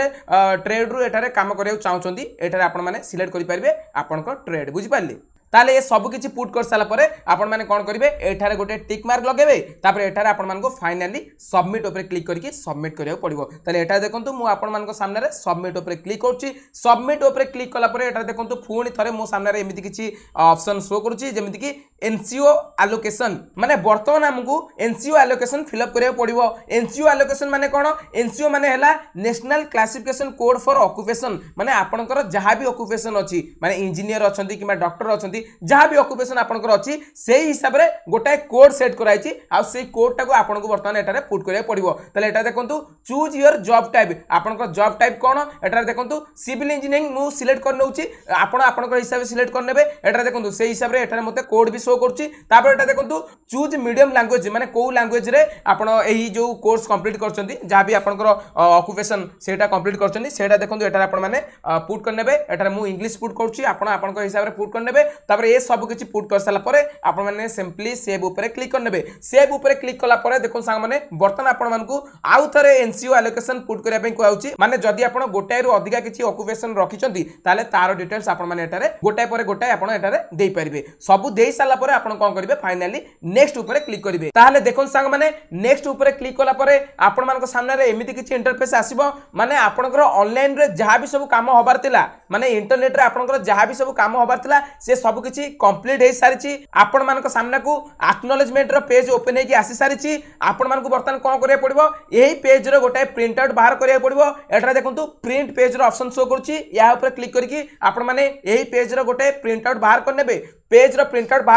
रु एटारे काम करिया चाहउचंती एटारे आपण माने सिलेक्ट करि परिबे आपण को ट्रेड बुझि पाले ताले ये सब किछि पुट कर साला परे आपण माने कोन करिवे एठारे गोटे टिक मार्क लगेबे तापर एठारे आपण मानको फाइनली सबमिट ऊपर क्लिक करके सबमिट करियो पड़िबो ताले एठा देखंतु मु आपण मानको सामने रे सबमिट ऊपर क्लिक करछि सबमिट ऊपर क्लिक कला परे एठा देखंतु फुणी थरे मो सामने रे एमिति किछि ऑप्शन शो करूछि जेमिति कि एनसीओ एलोकेशन माने वर्तमान हमकु एनसीओ एलोकेशन फिल अप करियो पड़िबो एनसीओ एलोकेशन माने कोन एनसीओ माने हला national classification code for occupation माने आपनकर जहा भी ऑक्युपेशन अछि माने इंजीनियर अछंती किबा डॉक्टर अछंती जहाँ भी ऑक्युपेशन आपनकर अछि सेही हिसाब रे गोटाए कोड सेट कराइछि आ सेही कोड टाको आपनको वर्तमान एटारे पुट करिया पड़िबो तले एटा देखंतु चूज योर जॉब टाइप आपनकर जॉब टाइप कोन एटारे देखंतु सिविल इंजीनियरिंग मु सिलेक्ट कर नउछि आपण आपनकर हिसाब सिलेक्ट कर नेबे एटारे देखंतु सेही हिसाब रे एटारे मते कोड भी शो करछि तापर एटा देखंतु चूज मीडियम लैंग्वेज माने को लैंग्वेज रे आपण एही जो कोर्स कंप्लीट करछंती जहाँ भी आपनकर ऑक्युपेशन सेटा कंप्लीट करछंती सेटा देखंतु एटारे आपण माने पुट कर नेबे एटारे मु इंग्लिश पुट करछि आपण आपनकर हिसाब रे पुट कर नेबे तापर ए सब किछि पुट कर साला परे आपण माने सिंपली सेव ऊपर क्लिक कर नेबे सेव ऊपर क्लिक कला परे देखो सांग माने बर्तन आपण मानकू आउ थरे एनसीओ एलोकेशन पुट करिया पई कहउछि माने जदी आपण गोटाय रु अधिका किछि ऑक्युपेशन रखिचंती ताले तार डिटेल्स आपण माने एटारे गोटाय परे गोटाय आपण एटारे देई परिबे सब देई साला परे आपण कोन करिवे फाइनली नेक्स्ट ऊपर क्लिक करिवे ताले देखो सांग माने नेक्स्ट ऊपर क्लिक कला परे आपण मानको सामने रे एमिति किछि इंटरफेस आसीबो माने आपनकर ऑनलाइन रे जहा भी सब काम होबार तिला माने इंटरनेट रे आपनकर जहा भी सब काम होबार तिला से सब किछि कंप्लीट हे सारिछि आपण मानको सामने को एक्नॉलेजमेंट रो पेज ओपन हे कि आसी सारिछि आपण मानको बर्तन कोन करिया पड़िबो एही पेज रो गोटाय प्रिंट आउट बाहर करिया पड़िबो एटा देखंतु प्रिंट पेज रो ऑप्शन शो करछि या ऊपर क्लिक करके आपण माने एही पेज रो गोटाय प्रिंट आउट बाहर कर नेबे पेज रो प्रिंट आउट